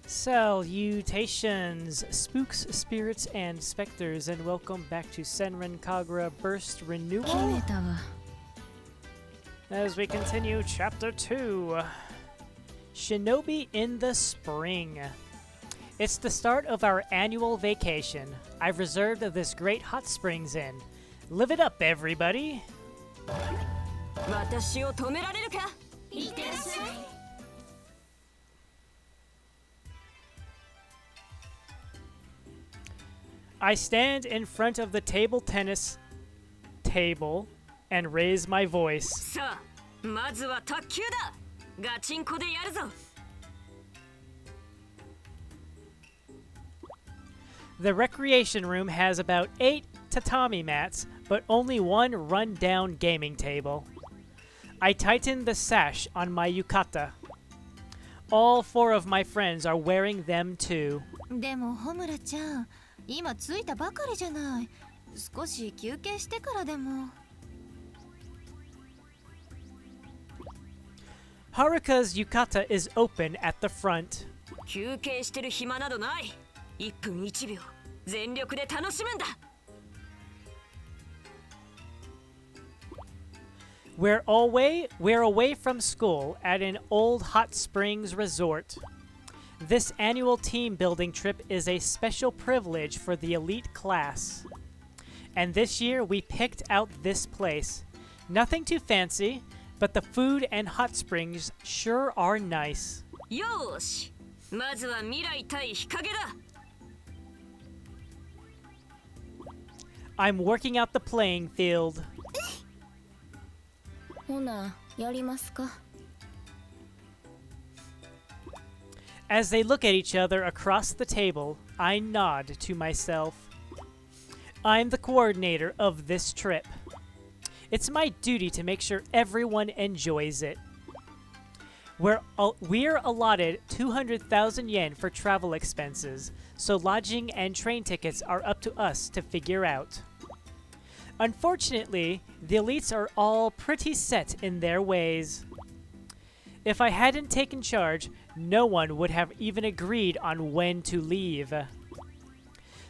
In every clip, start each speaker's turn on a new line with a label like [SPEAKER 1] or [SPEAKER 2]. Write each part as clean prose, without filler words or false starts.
[SPEAKER 1] Salutations, spooks, spirits, and specters, and welcome back to Senran Kagura Burst ReNewal. As we continue Chapter 2, Shinobi in the Spring. It's the start of our annual vacation. I've reserved this great hot springs inn. Live it up, everybody! I stand in front of the table tennis table and raise my voice. The recreation room has about 8 tatami mats, but only one run-down gaming table. I tighten the sash on my yukata. All 4 of my friends are wearing them too.
[SPEAKER 2] でもホムラちゃん、今着いたばかりじゃない。少し休憩してからでも。
[SPEAKER 1] Haruka's yukata is open at the front.
[SPEAKER 3] 休憩してる暇などない。1分1秒全力で楽しむんだ。
[SPEAKER 1] We're away from school at an old hot springs resort. This annual team building trip is a special privilege for the elite class. And this year we picked out this place. Nothing too fancy, but the food and hot springs sure are nice.
[SPEAKER 3] よーし、まずは未来対日陰だ。
[SPEAKER 1] I'm working out the playing field.
[SPEAKER 2] ほな、やりますか。
[SPEAKER 1] As they look at each other across the table, I nod to myself. I'm the coordinator of this trip. It's my duty to make sure everyone enjoys it. We're allotted 200,000 yen for travel expenses, so lodging and train tickets are up to us to figure out. Unfortunately, the elites are all pretty set in their ways. If I hadn't taken charge, no one would have even agreed on when to leave.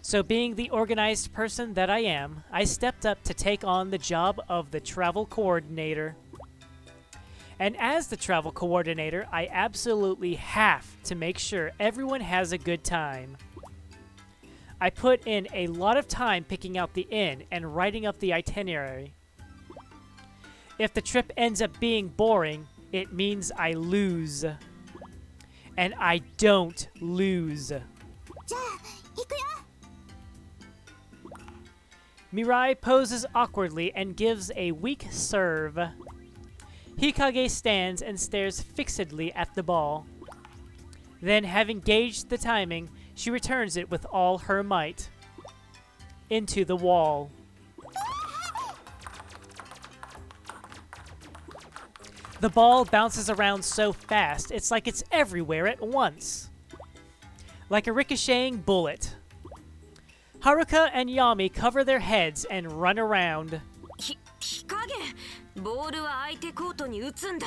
[SPEAKER 1] So being the organized person that I am, I stepped up to take on the job of the travel coordinator. And as the travel coordinator, I absolutely have to make sure everyone has a good time. I put in a lot of time picking out the inn and writing up the itinerary. If the trip ends up being boring, it means I lose. And I don't lose. Mirai poses awkwardly and gives a weak serve. Hikage stands and stares fixedly at the ball. Then, having gauged the timing, she returns it with all her might. Into the wall. The ball bounces around so fast, it's like it's everywhere at once. Like a ricocheting bullet. Haruka and Yami cover their heads and run around.
[SPEAKER 3] Hikage, ボールは相手コートに打つんだ。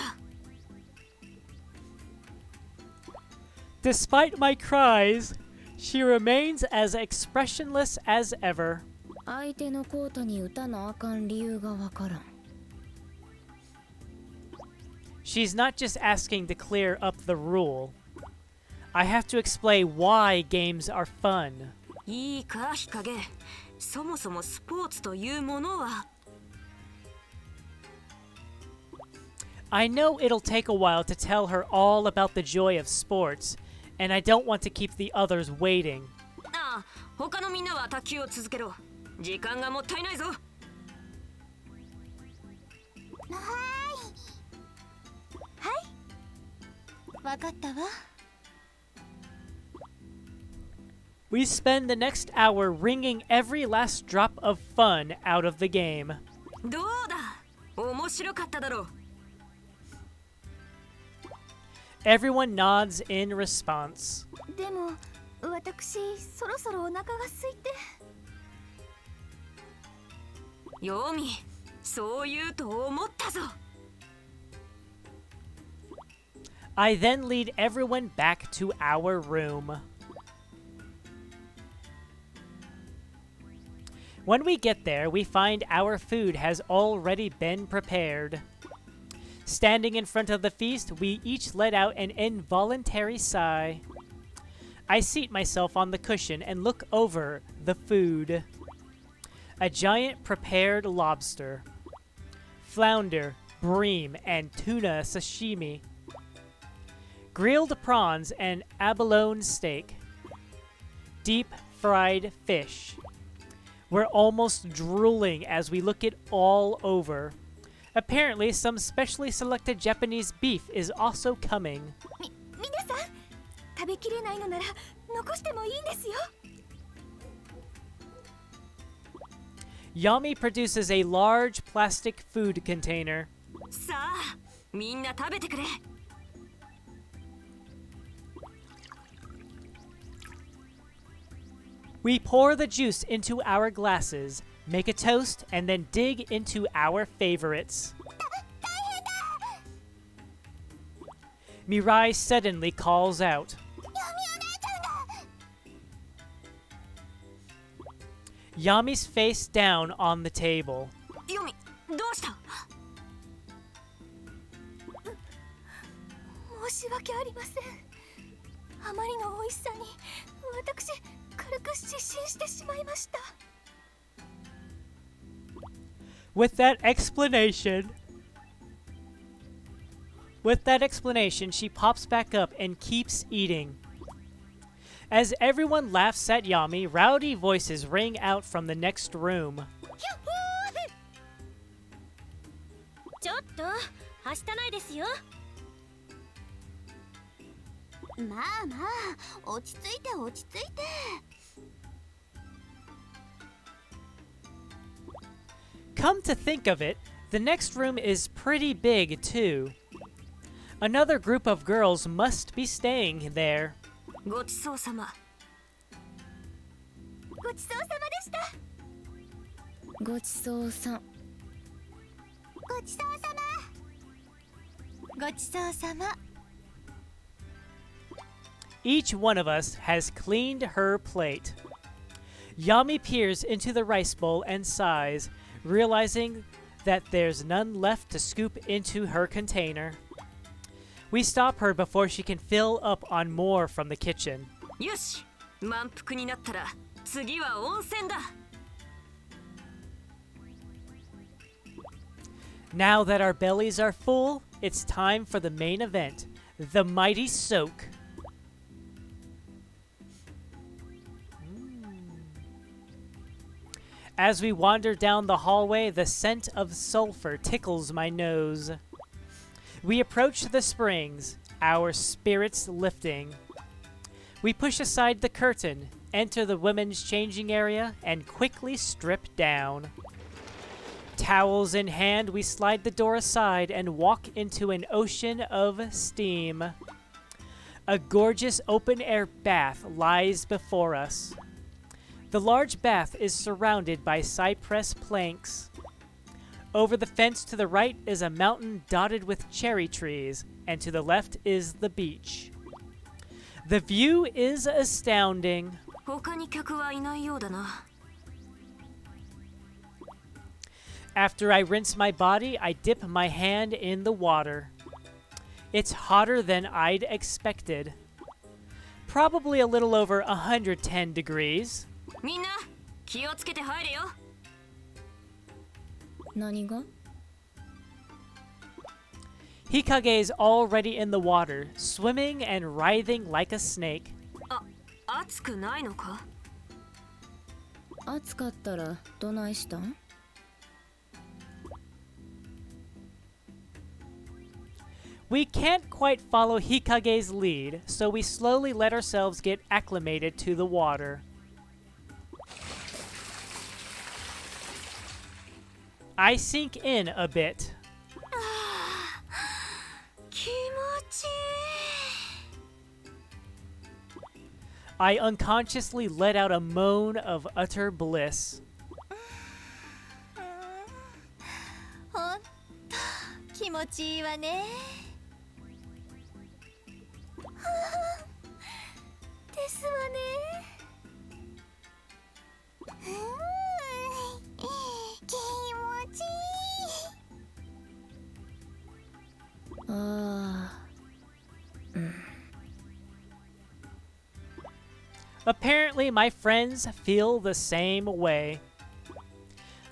[SPEAKER 1] Despite my cries, she remains as expressionless as ever.
[SPEAKER 2] 相手のコートに打たなあかん理由がわからん。
[SPEAKER 1] She's not just asking to clear up the rule. I have to explain why games are fun.
[SPEAKER 3] いいか、日陰。そもそもスポーツというものは。
[SPEAKER 1] I know it'll take a while to tell her all about the joy of sports, and I don't want to keep the others waiting.
[SPEAKER 3] ああ、他のみんなは卓球を続けろ。時間がもったいないぞ。
[SPEAKER 2] わかったわ。
[SPEAKER 1] We spend the next hour wringing every last drop of fun out of the game.
[SPEAKER 3] どうだ、面白かっただろう。
[SPEAKER 1] Everyone nods in response.
[SPEAKER 2] でも、私、そろそろお腹が空いて。
[SPEAKER 3] ヨミ、そう言うと思ったぞ。
[SPEAKER 1] I then lead everyone back to our room. When we get there, we find our food has already been prepared. Standing in front of the feast, we each let out an involuntary sigh. I seat myself on the cushion and look over the food. A giant prepared lobster, flounder, bream, and tuna sashimi, grilled prawns and abalone steak, deep fried fish. We're almost drooling as we look it all over. Apparently, some specially selected Japanese beef is also coming.
[SPEAKER 2] 皆さん、食べきれないのなら残してもいいんですよ。
[SPEAKER 1] Yami produces a large plastic food container.
[SPEAKER 3] さあ、みんな食べてくれ。
[SPEAKER 1] We pour the juice into our glasses, make a toast, and then dig into our favorites. Mirai suddenly calls out. Yami's face down on the table.
[SPEAKER 3] ヨミ、どうした？
[SPEAKER 2] 申し訳ありません。あまりの美味しさに私軽く失神してしまいました。
[SPEAKER 1] With that explanation, she pops back up and keeps eating. As everyone laughs at Yami, rowdy voices ring out from the next room.
[SPEAKER 2] ちょっと、はしたないですよ。まあまあ、落ち着いて落ち着いて。
[SPEAKER 1] Come to think of it, the next room is pretty big too. Another group of girls must be staying there.
[SPEAKER 3] ごちそうさま。
[SPEAKER 2] ごちそうさまでした。ごちそうさ。ごちそうさま。ごちそうさま。
[SPEAKER 1] Each one of us has cleaned her plate. Yami peers into the rice bowl and sighs, realizing that there's none left to scoop into her container. We stop her before she can fill up on more from the kitchen.
[SPEAKER 3] よし、満腹になったら次は温泉だ。
[SPEAKER 1] Now that our bellies are full, it's time for the main event, the mighty soak. As we wander down the hallway, the scent of sulfur tickles my nose. We approach the springs, our spirits lifting. We push aside the curtain, enter the women's changing area, and quickly strip down. Towels in hand, we slide the door aside and walk into an ocean of steam. A gorgeous open-air bath lies before us. The large bath is surrounded by cypress planks. Over the fence to the right is a mountain dotted with cherry trees, and to the left is the beach. The view is astounding.
[SPEAKER 3] 他に客はいないようだな。
[SPEAKER 1] After I rinse my body, I dip my hand in the water. It's hotter than I'd expected. Probably a little over 110 degrees.
[SPEAKER 3] みんな気をつけて入れよ。
[SPEAKER 2] 何が？
[SPEAKER 1] Hikage's already in the water, swimming and writhing like a snake.
[SPEAKER 3] 暑くないのか？
[SPEAKER 2] 暑かったらどないしたん？
[SPEAKER 1] We can't quite follow Hikage's lead, so we slowly let ourselves get acclimated to the water. I sink in a bit.
[SPEAKER 3] 気持ちいい。
[SPEAKER 1] I unconsciously let out a moan of utter bliss.
[SPEAKER 2] ほんと気持ちいいわね。
[SPEAKER 1] Apparently, my friends feel the same way.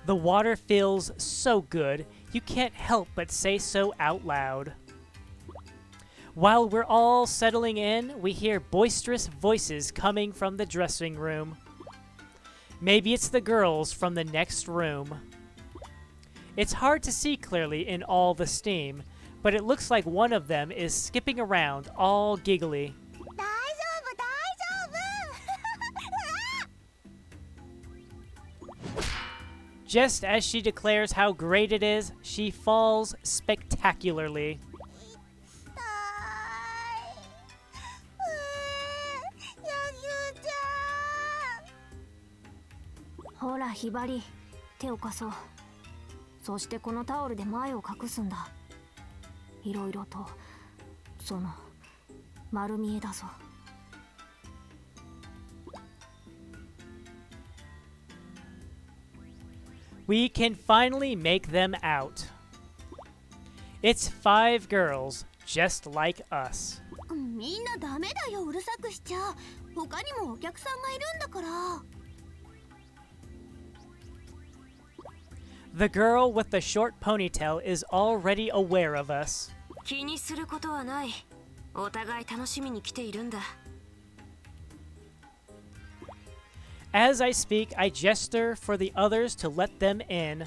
[SPEAKER 1] The water feels so good, you can't help but say so out loud. While we're all settling in, we hear boisterous voices coming from the dressing room. Maybe it's the girls from the next room. It's hard to see clearly in all the steam, but it looks like one of them is skipping around all giggly. Just as she declares how great it is, she falls spectacularly.
[SPEAKER 2] Hora, Hibari, 手を貸そう。そしてこのタオルで前を隠すんだ。いろいろと、丸見えだぞ。
[SPEAKER 1] We can finally make them out. It's 5 girls, just like us.
[SPEAKER 2] みんなダメだよ、うるさくしちゃ。他にもお客さんがいるんだから。
[SPEAKER 1] The girl with the short ponytail is already aware of us.
[SPEAKER 3] 気にすることはない。お互い楽しみに来ているんだ。
[SPEAKER 1] As I speak, I gesture for the others to let them in.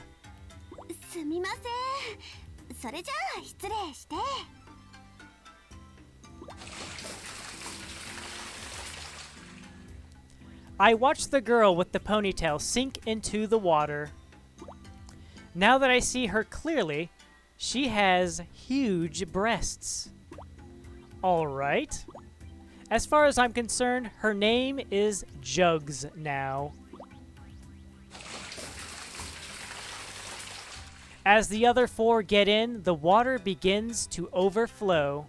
[SPEAKER 2] すみません。それじゃあ失礼して。
[SPEAKER 1] I watch the girl with the ponytail sink into the water. Now that I see her clearly, she has huge breasts. All right. As far as I'm concerned, her name is Jugs now. As the other 4 get in, the water begins to overflow.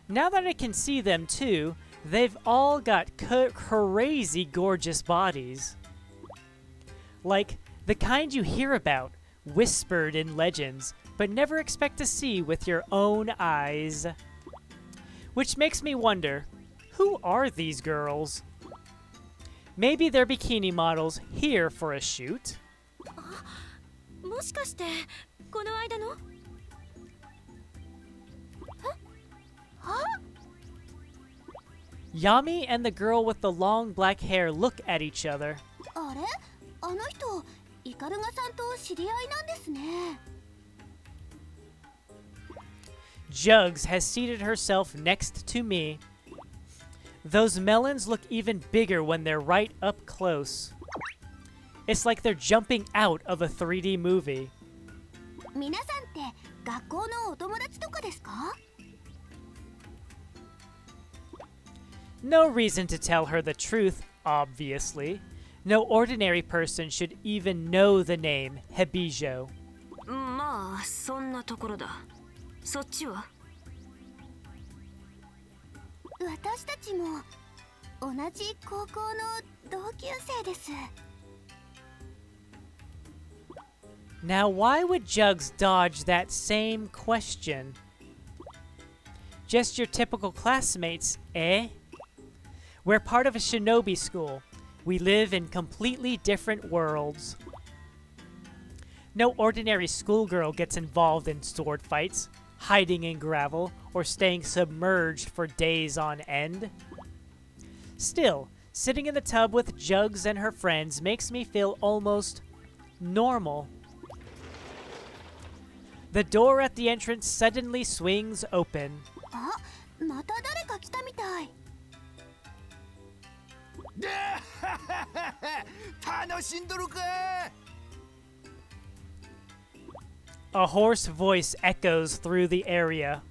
[SPEAKER 1] Now that I can see them too, they've all got crazy gorgeous bodies. Like the kind you hear about, whispered in legends, but never expect to see with your own eyes. Which makes me wonder, who are these girls? Maybe they're bikini models here for a shoot?
[SPEAKER 2] もしかしてこの間の？Yami
[SPEAKER 1] and the girl with the long black hair look at each other.
[SPEAKER 2] あれ？あの人、イカルガさんと知り合いなんですね。
[SPEAKER 1] Jugs has seated herself next to me. Those melons look even bigger when they're right up close. It's like they're jumping out of a 3D movie.
[SPEAKER 2] 皆さんって学校のお友達とかですか？
[SPEAKER 1] No reason to tell her the truth, obviously. No ordinary person should even know the name Hebijo.
[SPEAKER 3] まあそんなところだ。そっちは？
[SPEAKER 2] 私たちも同じ高校の同級生です。
[SPEAKER 1] Now why would Jugs dodge that same question? Just your typical classmates, eh? We're part of a Shinobi school. We live in completely different worlds. No ordinary schoolgirl gets involved in sword fights, hiding in gravel, or staying submerged for days on end. Still, sitting in the tub with Jugs and her friends makes me feel almost normal. The door at the entrance suddenly swings open.
[SPEAKER 2] あ、また誰か来たみたい。
[SPEAKER 4] 楽しんどるか。
[SPEAKER 1] A hoarse voice echoes through the area.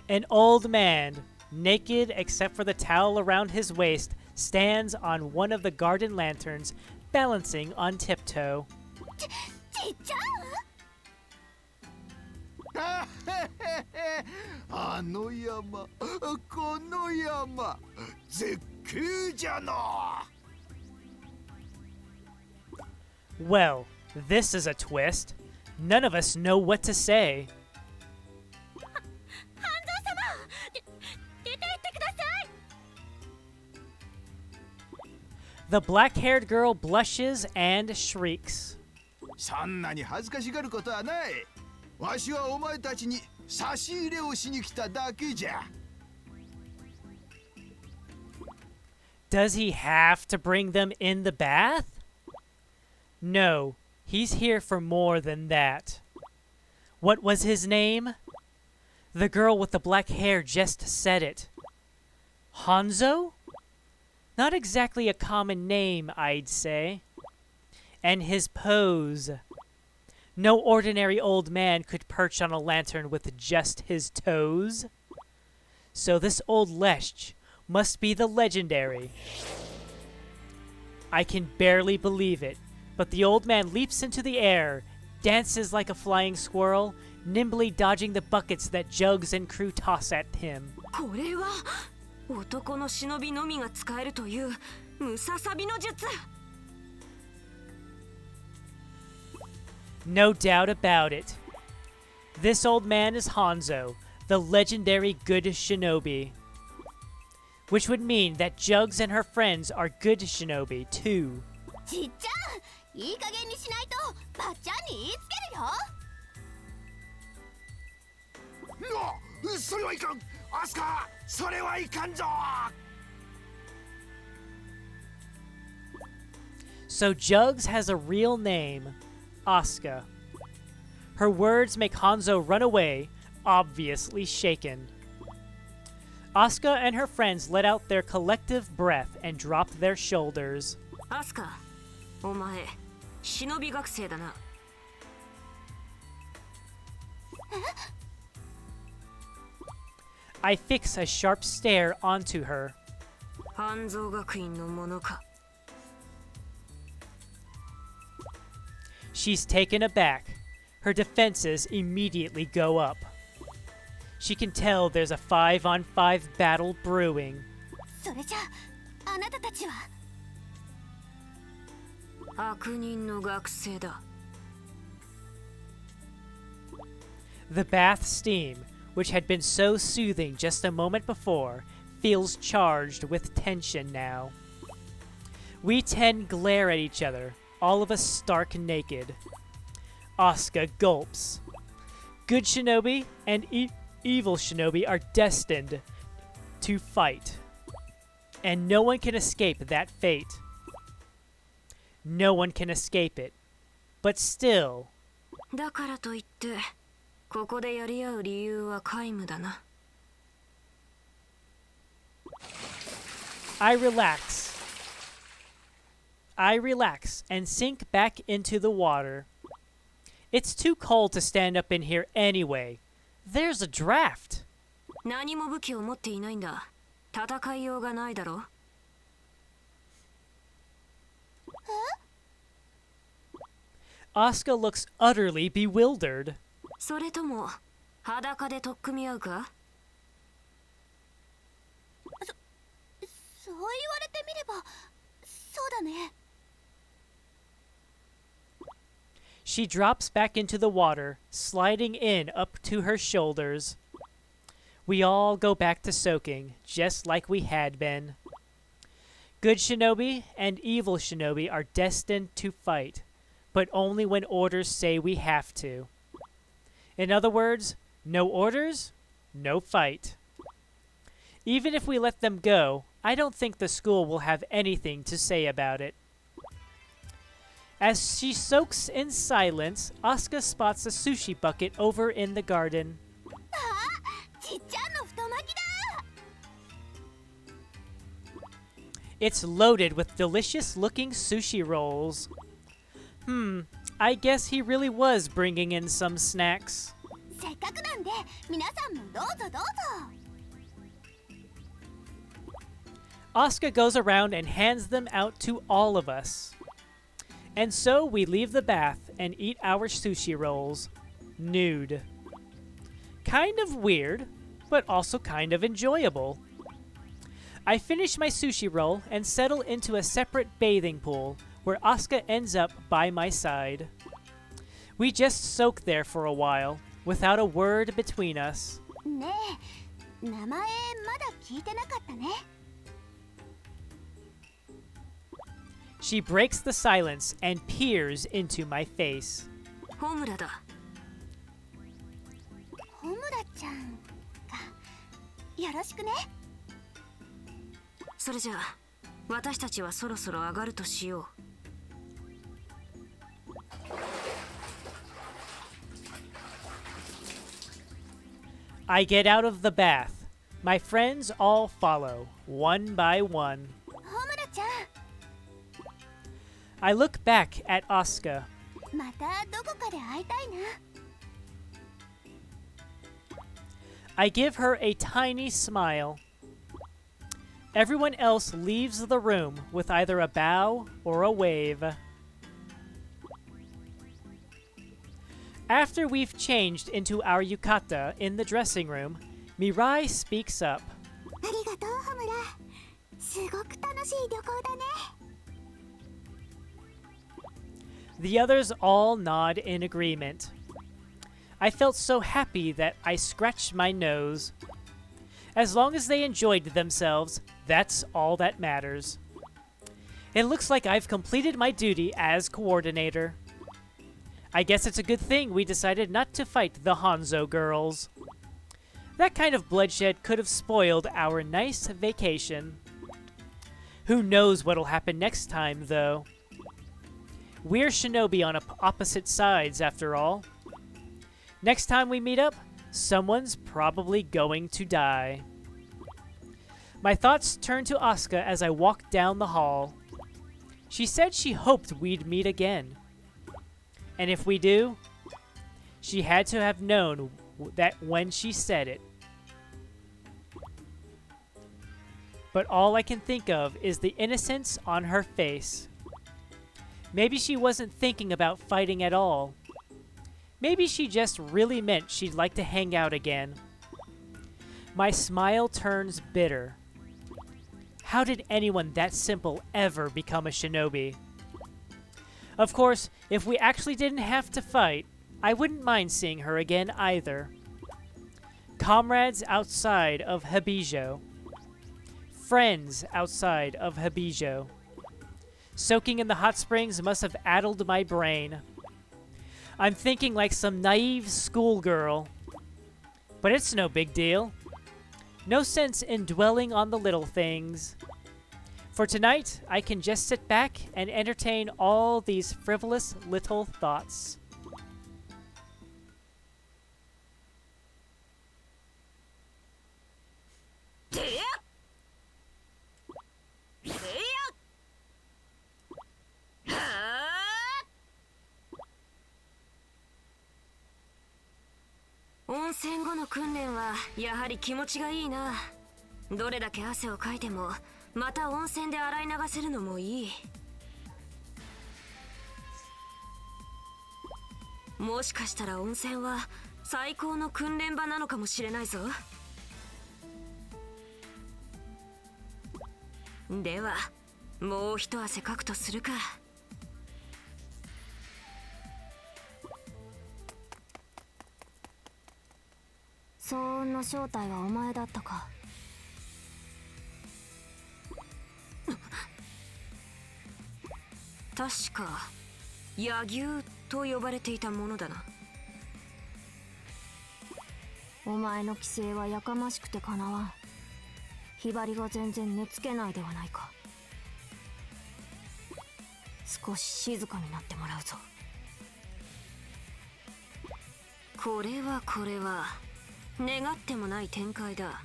[SPEAKER 1] An old man, naked except for the towel around his waist, stands on one of the garden lanterns, balancing on tiptoe.
[SPEAKER 2] ちっちゃ
[SPEAKER 4] あの山、この山、絶景じゃな。
[SPEAKER 1] Well, this is a twist. None of us know what to say.
[SPEAKER 2] 半蔵様、出て行ってくださ
[SPEAKER 1] The black-haired girl blushes and shrieks.
[SPEAKER 4] そんなに恥ずかしがることはない。わしはお前たちに差し入れをしに来ただけじゃ。
[SPEAKER 1] Does he have to bring them in the bath? No, he's here for more than that. What was his name? The girl with the black hair just said it. Hanzo? Not exactly a common name, I'd say. And his pose. No ordinary old man could perch on a lantern with just his toes. So this old lech must be the legendary. I can barely believe it, but the old man leaps into the air, dances like a flying squirrel, nimbly dodging the buckets that Jugs and crew toss at him.
[SPEAKER 3] これは男の忍びのみが使えるというムササビの術。
[SPEAKER 1] No doubt about it. This old man is Hanzo, the legendary good shinobi. Which would mean that Jugs and her friends are good shinobi too.
[SPEAKER 2] ちっちゃん、いい加減にしないとばっちゃんに言いつけるよ。
[SPEAKER 4] の、それはいかん。アスカ、それはいかんぞ。
[SPEAKER 1] So Jugs has a real name, Asuka. Her words make Hanzo run away, obviously shaken. Asuka and her friends let out their collective breath and dropped their shoulders.
[SPEAKER 3] アスカ、お前忍び学生だな。
[SPEAKER 1] I fix a sharp stare onto her.
[SPEAKER 3] 半蔵学院のものか。
[SPEAKER 1] She's taken aback. Her defenses immediately go up. She can tell there's a 5-on-5 battle brewing.
[SPEAKER 2] それじゃあ、あなたたちは。
[SPEAKER 3] 悪人の学生だ。
[SPEAKER 1] The bath steam, which had been so soothing just a moment before, feels charged with tension now. We 10 glare at each other, all of us stark naked. Asuka gulps. Good shinobi and evil shinobi are destined to fight. And no one can escape that fate. No one can escape it. But still...
[SPEAKER 3] だからといってここでやり合う理由は皆無だな。
[SPEAKER 1] I relax and sink back into the water. It's too cold to stand up in here anyway. There's a draft.
[SPEAKER 3] 何も武器を持っていないんだ。戦いようがないだろ。
[SPEAKER 1] Asuka looks utterly bewildered.
[SPEAKER 3] それとも裸で取っ組み合うか。
[SPEAKER 2] そう言われてみれば、そうだね。
[SPEAKER 1] She drops back into the water, sliding in up to her shoulders. We all go back to soaking, just like we had been. Good shinobi and evil shinobi are destined to fight, but only when orders say we have to. In other words, no orders, no fight. Even if we let them go, I don't think the school will have anything to say about it. As she soaks in silence, Asuka spots a sushi bucket over in the garden.
[SPEAKER 2] ちっちゃんの太巻きだ。
[SPEAKER 1] It's loaded with delicious-looking sushi rolls. I guess he really was bringing in some snacks.
[SPEAKER 2] せっかくなんで皆さんもどうぞどうぞ。
[SPEAKER 1] Asuka goes around and hands them out to all of us. And so we leave the bath and eat our sushi rolls, nude. Kind of weird, but also kind of enjoyable. I finish my sushi roll and settle into a separate bathing pool where Asuka ends up by my side. We just soak there for a while, without a word between us.
[SPEAKER 2] ねえ、名前まだ聞いてなかったね。
[SPEAKER 1] She breaks the silence and peers into my face.
[SPEAKER 3] ホムラだ。
[SPEAKER 2] ホムラちゃんか。よろしくね。
[SPEAKER 3] それじゃあ私たちはそろそろ上がるとしよう。
[SPEAKER 1] I get out of the bath. My friends all follow, one by one.
[SPEAKER 2] ホムラちゃん、
[SPEAKER 1] I look back at Asuka.
[SPEAKER 2] またどこかで会いたいな。
[SPEAKER 1] I give her a tiny smile. Everyone else leaves the room with either a bow or a wave. After we've changed into our yukata in the dressing room, Mirai speaks up.
[SPEAKER 2] ありがとう、ホムラ。すごく楽しい旅行だね。
[SPEAKER 1] The others all nod in agreement. I felt so happy that I scratched my nose. As long as they enjoyed themselves, that's all that matters. It looks like I've completed my duty as coordinator. I guess it's a good thing we decided not to fight the Hanzo girls. That kind of bloodshed could have spoiled our nice vacation. Who knows what'll happen next time, though? We're Shinobi on opposite sides, after all. Next time we meet up, someone's probably going to die. My thoughts turn to Asuka as I walk down the hall. She said she hoped we'd meet again. And if we do, she had to have known that when she said it. But all I can think of is the innocence on her face. Maybe she wasn't thinking about fighting at all. Maybe she just really meant she'd like to hang out again. My smile turns bitter. How did anyone that simple ever become a shinobi? Of course, if we actually didn't have to fight, I wouldn't mind seeing her again either. Comrades outside of Hebijo. Friends outside of Hebijo. Soaking in the hot springs must have addled my brain. I'm thinking like some naive schoolgirl. But it's no big deal. No sense in dwelling on the little things. For tonight, I can just sit back and entertain all these frivolous little thoughts.
[SPEAKER 3] Onsen 戦後の訓練はやはり気持ちがいいな。どれだけ汗をかいてもまた温泉で洗い流せるのもいい。もしかしたら温泉は最高の訓練場なのかもしれないぞ。ではもう一汗かくとするか。
[SPEAKER 2] 騒音の正体はお前だったか。
[SPEAKER 3] 確か柳生と呼ばれていたものだな。
[SPEAKER 2] お前の規制はやかましくてかなわん。ひばりが全然寝つけないではないか。少し静かになってもらうぞ。
[SPEAKER 3] これは願ってもない展開だ。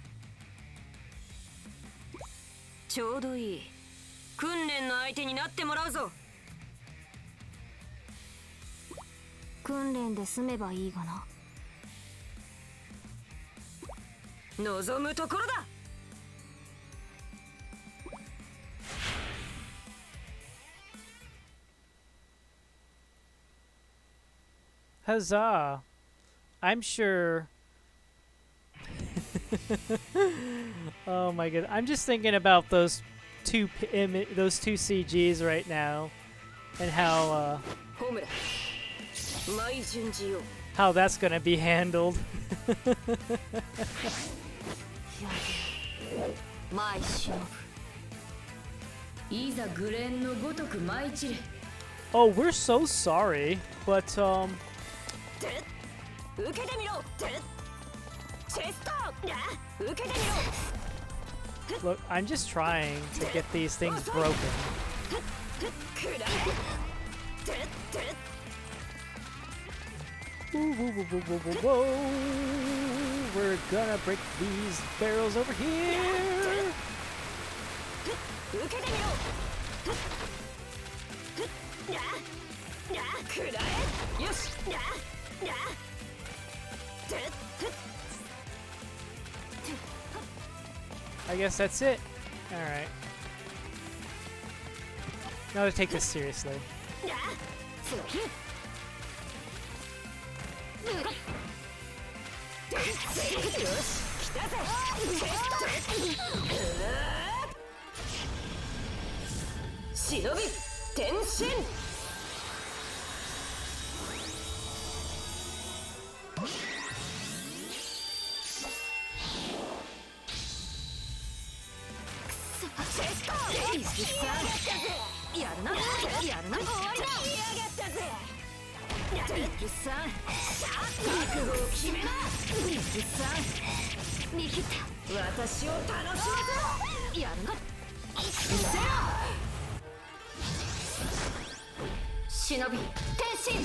[SPEAKER 3] ちょうどいい。訓練の相手になってもらうぞ。
[SPEAKER 2] 訓練で済めばいいがな。
[SPEAKER 3] 望むところだ。
[SPEAKER 1] Huzzah! I'm sure. Oh my god! I'm just thinking about those two CGs right now, and how that's gonna be handled. Oh, we're so sorry, but look, I'm just trying to get these things broken. Whoa, whoa, whoa, whoa, whoa, whoa, whoa. We're gonna break these barrels over here. I guess that's it. Alright. Now to take this seriously.
[SPEAKER 3] Shinobi, Tenshin! Shinobi, Tenshin!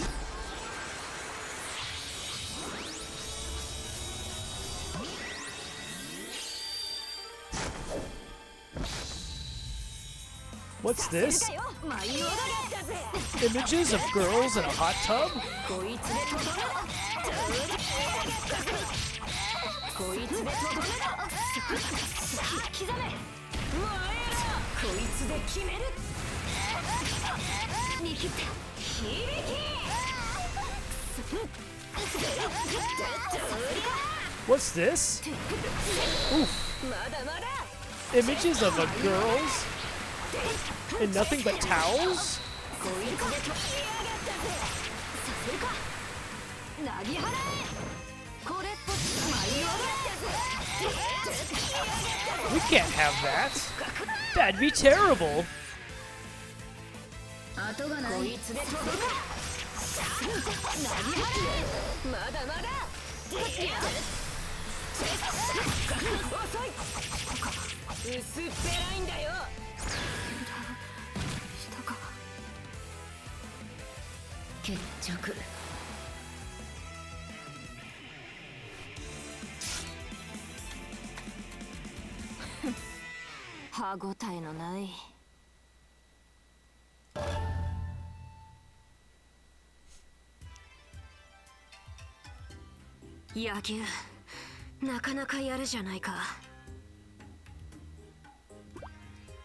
[SPEAKER 1] What's this? Images of girls in a hot tub? What's this? Oof. Images of a girls in nothing but towels? We can't have that. That'd be terrible.
[SPEAKER 3] 野球なかなかやるじゃないか。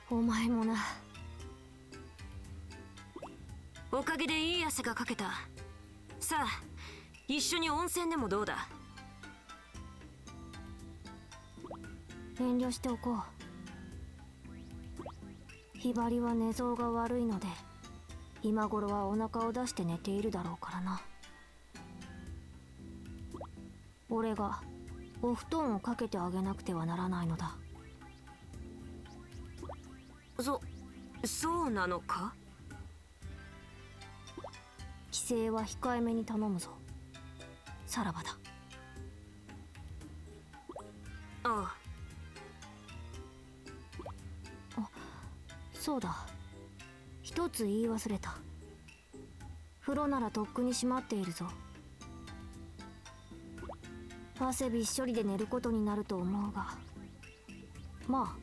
[SPEAKER 3] お前もな。おかげでいい汗がかけた。さあ、一緒に温泉でもどうだ。
[SPEAKER 2] 遠慮しておこう。ひばりは寝相が悪いので、今頃はお腹を出して寝ているだろうからな。俺がお布団をかけてあげなくてはならないのだ。
[SPEAKER 3] そうなのか。
[SPEAKER 2] 規制は控えめに頼むぞ。さらばだ。
[SPEAKER 3] ああ。
[SPEAKER 2] そうだ。一つ言い忘れた。風呂ならとっくに閉まっているぞ。汗びっしょりで寝ることになると思うが、まあ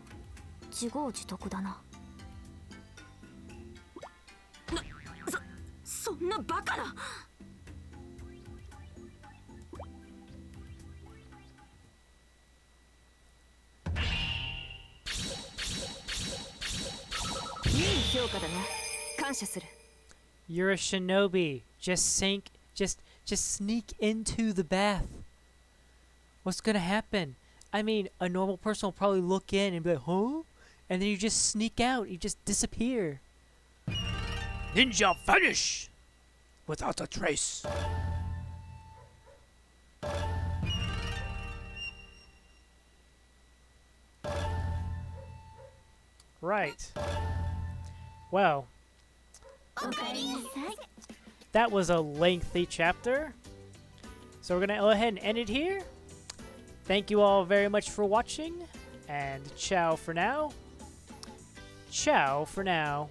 [SPEAKER 2] 自業自得だな。
[SPEAKER 3] そんなバカな。いい評価だな。感謝する。
[SPEAKER 1] You're a shinobi. Just sneak into the bath. What's gonna happen? I mean, a normal person will probably look in and be like, huh? And then you just sneak out. You just disappear. Ninja vanish without a trace. Right. Well,
[SPEAKER 2] おかえりなさい
[SPEAKER 1] that was a lengthy chapter. So we're going to go ahead and end it here. Thank you all very much for watching, and ciao for now. Ciao for now.